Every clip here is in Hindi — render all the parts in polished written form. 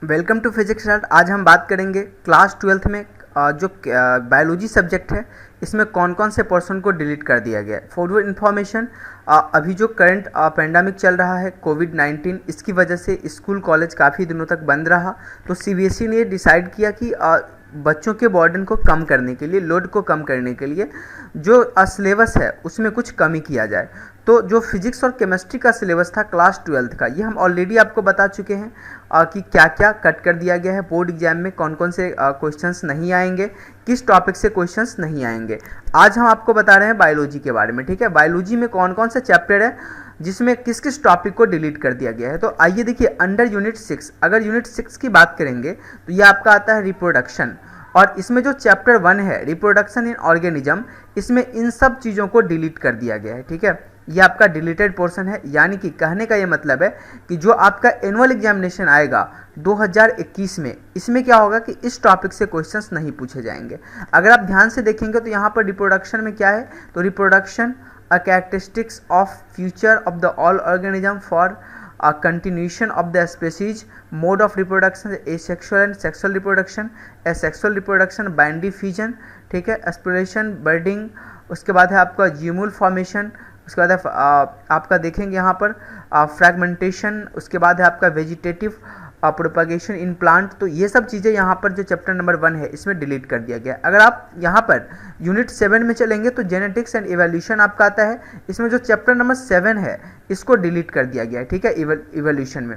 Welcome to physics start. आज हम बात करेंगे क्लास 12th में जो बायोलॉजी सब्जेक्ट है इसमें कौन कौन से पर्सन को डिलीट कर दिया गया है। फॉर योर इन्फॉर्मेशन, अभी जो करंट पेंडेमिक चल रहा है कोविड-19, इसकी वजह से स्कूल कॉलेज काफ़ी दिनों तक बंद रहा। तो सीबीएसई ने डिसाइड किया कि बच्चों के बर्डन को कम करने के लिए, लोड को कम करने के लिए जो सिलेबस है उसमें कुछ कमी किया जाए। तो जो फिजिक्स और केमिस्ट्री का सिलेबस था क्लास 12th का, ये हम ऑलरेडी आपको बता चुके हैं कि क्या क्या कट कर दिया गया है। बोर्ड एग्जाम में कौन कौन से क्वेश्चंस नहीं आएंगे, किस टॉपिक से क्वेश्चंस नहीं आएंगे। आज हम आपको बता रहे हैं बायोलॉजी के बारे में। ठीक है, बायोलॉजी में कौन कौन से चैप्टर है जिसमें किस किस टॉपिक को डिलीट कर दिया गया है। तो आइए देखिए, अंडर यूनिट 6, अगर यूनिट 6 की बात करेंगे तो ये आपका आता है रिप्रोडक्शन, और इसमें जो चैप्टर 1 है रिप्रोडक्शन इन ऑर्गेनिज्म, इसमें इन सब चीज़ों को डिलीट कर दिया गया है। ठीक है, ये आपका डिलीटेड पोर्शन है। यानी कि कहने का ये मतलब है कि जो आपका एनुअल एग्जामिनेशन आएगा 2021 में, इसमें क्या होगा कि इस टॉपिक से क्वेश्चंस नहीं पूछे जाएंगे। अगर आप ध्यान से देखेंगे तो यहाँ पर रिप्रोडक्शन में क्या है, तो reproduction a characteristics of future of the all organism for a continuation of the species, mode of reproduction asexual and sexual reproduction, asexual reproduction binary fission, ठीक है, एस्पिरेशन, बर्डिंग, उसके बाद है आपका ज्यूमुल फॉर्मेशन, उसके बाद है आपका देखेंगे यहाँ पर फ्रैगमेंटेशन, उसके बाद है आपका वेजिटेटिव प्रोपगेशन इन प्लांट। तो ये सब चीज़ें यहाँ पर जो चैप्टर नंबर 1 है इसमें डिलीट कर दिया गया। अगर आप यहाँ पर यूनिट 7 में चलेंगे तो जेनेटिक्स एंड इवोल्यूशन आपका आता है। इसमें जो चैप्टर नंबर 7 है इसको डिलीट कर दिया गया है। ठीक है, इवोल्यूशन में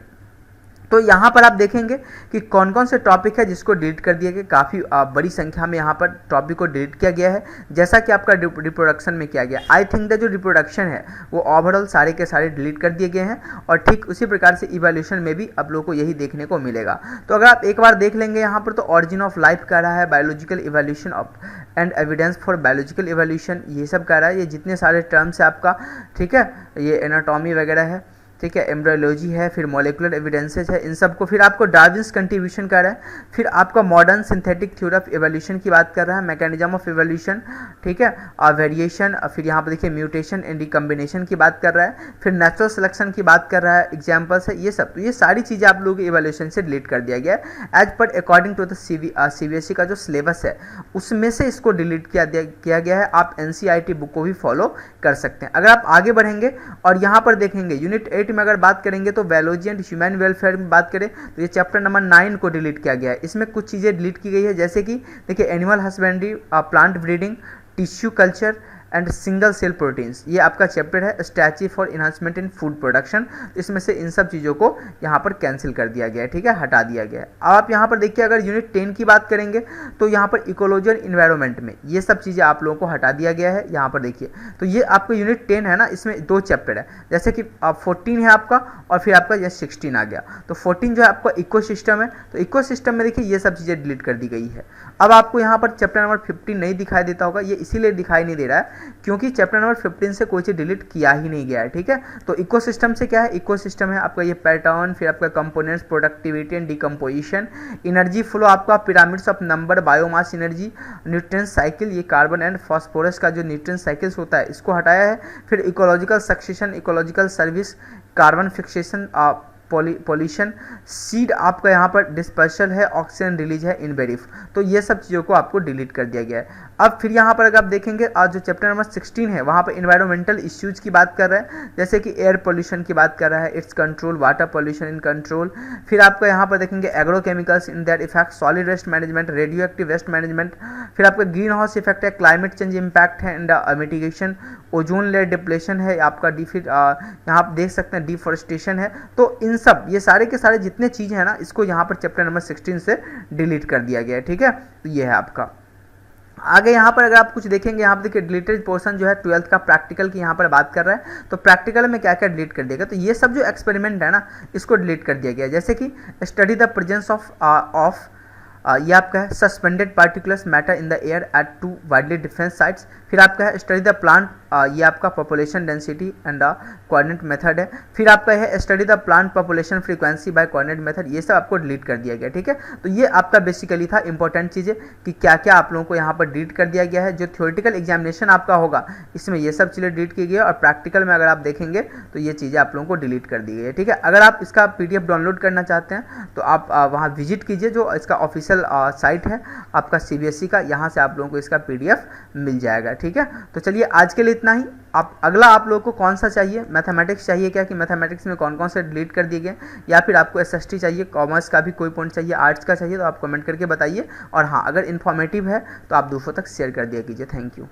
तो यहाँ पर आप देखेंगे कि कौन कौन से टॉपिक है जिसको डिलीट कर दिया गया। काफ़ी बड़ी संख्या में यहाँ पर टॉपिक को डिलीट किया गया है, जैसा कि आपका रिप्रोडक्शन में किया गया। आई थिंक द जो रिप्रोडक्शन है वो ओवरऑल सारे के सारे डिलीट कर दिए गए हैं, और ठीक उसी प्रकार से इवोल्यूशन में भी आप लोगों को यही देखने को मिलेगा। तो अगर आप एक बार देख लेंगे यहाँ पर, तो ऑरिजिन ऑफ लाइफ कह रहा है, biological evolution of and evidence for biological evolution, ये सब कह रहा है। ये जितने सारे टर्म्स है आपका, ठीक है, ये एनाटॉमी वगैरह है, ठीक है, एम्ब्रियोलॉजी है, फिर मॉलिक्यूलर एविडेंसेज है, इन सबको। फिर आपको डार्विन्स कंट्रीब्यूशन कर रहा है, फिर आपका modern synthetic theory of evolution की बात कर रहा है, मैकेनिज्म ऑफ एवोल्यूशन, ठीक है, वेरिएशन, फिर यहाँ पर देखिए म्यूटेशन एंड रिकम्बिनेशन की बात कर रहा है, फिर नेचुरल सिलेक्शन की बात कर रहा है, एग्जाम्पल्स है ये सब। तो ये सारी चीज़ें आप लोगों के एवोल्यूशन से डिलीट कर दिया गया है as per according to the CBSE का जो सिलेबस है उसमें से इसको डिलीट किया गया है। आप एनसीईआरटी बुक को भी फॉलो कर सकते हैं। अगर आप आगे बढ़ेंगे और यहाँ पर देखेंगे यूनिट 8 में अगर बात करेंगे तो बायोलॉजी एंड ह्यूमन वेलफेयर में बात करें तो ये चैप्टर नंबर 9 को डिलीट किया गया है। इसमें कुछ चीज़ें डिलीट की गई है, जैसे कि देखिए animal husbandry, plant breeding, tissue culture and single cell proteins, ये आपका चैप्टर है। Strategy for enhancement in food production, इसमें से इन सब चीज़ों को यहाँ पर कैंसिल कर दिया गया है, ठीक है, हटा दिया गया है। आप यहाँ पर देखिए, अगर यूनिट 10 की बात करेंगे तो यहाँ पर इकोलॉजी और इन्वायरमेंट में ये सब चीज़ें आप लोगों को हटा दिया गया है। यहाँ पर देखिए, तो ये आपको यूनिट 10 है ना, इसमें 2 चैप्टर है, जैसे कि 14 है आपका, और फिर आपका ये 16 आ गया। तो 14 जो है आपका इकोसिस्टम है, तो इकोसिस्टम में देखिए ये सब चीज़ें डिलीट कर दी गई है। अब आपको यहाँ पर चैप्टर नंबर 15 नहीं दिखाई देता होगा, ये इसीलिए दिखाई नहीं दे रहा है क्योंकि चैप्टर नंबर 15 से कोई चीज़ डिलीट किया ही नहीं गया है। ठीक है, तो इकोसिस्टम से क्या है, इकोसिस्टम है आपका ये पैटर्न, फिर आपका components, productivity and decomposition, energy flow आपका, pyramids of number, biomass energy, nutrient cycle, ये कार्बन एंड फास्फोरस का जो न्यूट्रिएंट साइकिल्स होता है इसको हटाया है। फिर ecological succession, ecological service, carbon fixation, pollution, seed आपका यहाँ पर डिस्पर्सल है, ऑक्सीजन रिलीज है इन बेरिफ। तो ये सब चीज़ों को आपको डिलीट कर दिया गया है। अब फिर यहाँ पर अगर आप देखेंगे आज जो चैप्टर नंबर 16 है वहाँ पर इन्वायरमेंटल इश्यूज़ की बात कर रहा है, जैसे कि एयर पोल्यूशन की बात कर रहा है, it's control, water pollution in control. फिर आपका यहाँ पर देखेंगे agrochemicals in that effect, solid waste management, radio active waste management. फिर आपका ग्रीन हाउस इफेक्ट है, क्लाइमेट चेंज इम्पैक्ट है and mitigation, ozone layer depletion है आपका, यहाँ आप देख सकते हैं डिफॉरेस्टेशन है। तो इन सब ये सारे के सारे जितने चीज़ है ना, इसको यहाँ पर चैप्टर नंबर 16 से डिलीट कर दिया गया है। ठीक है, तो ये है आपका। आगे यहाँ पर अगर आप कुछ देखेंगे, यहाँ पर देखिए डिलीटेड पोर्शन जो है 12th का प्रैक्टिकल की यहाँ पर बात कर रहा है। तो प्रैक्टिकल में क्या क्या डिलीट कर दिया गया, तो ये सब जो एक्सपेरिमेंट है ना इसको डिलीट कर दिया गया, जैसे कि स्टडी द प्रेजेंस ऑफ ये आपका है suspended particulars matter in the air at 2 widely different sites. फिर आपका है स्टडी द प्लांट ये आपका population density and coordinate method है। फिर आपका है study the plant population frequency by coordinate method, ये सब आपको डिलीट कर दिया गया, ठीक है। तो ये आपका बेसिकली था इंपॉर्टेंट चीज़ें कि क्या क्या आप लोगों को यहाँ पर डिलीट कर दिया गया है। जो थ्योरेटिकल एग्जामिनेशन आपका होगा इसमें ये सब चीज़ें डिलीट की गई है, और प्रैक्टिकल में अगर आप देखेंगे तो ये चीज़ें आप लोगों को डिलीट कर दी गई है, ठीक है। अगर आप इसका पीडीएफ डाउनलोड करना चाहते हैं तो आप वहाँ विजिट कीजिए, जो इसका ऑफिशियल साइट है आपका सीबीएसई का, यहाँ से आप लोगों को इसका पीडीएफ मिल जाएगा, ठीक है। तो चलिए आज के लिए इतना ही। अगला आप लोगों को कौन सा चाहिए, मैथमेटिक्स चाहिए क्या, कि मैथमेटिक्स में कौन कौन से डिलीट कर दिए गए, या फिर आपको एसएसटी चाहिए, कॉमर्स का भी कोई पॉइंट चाहिए, आर्ट्स का चाहिए, तो आप कमेंट करके बताइए। और हाँ, अगर इन्फॉर्मेटिव है तो आप दूसरों तक शेयर कर दिया कीजिए। Thank you.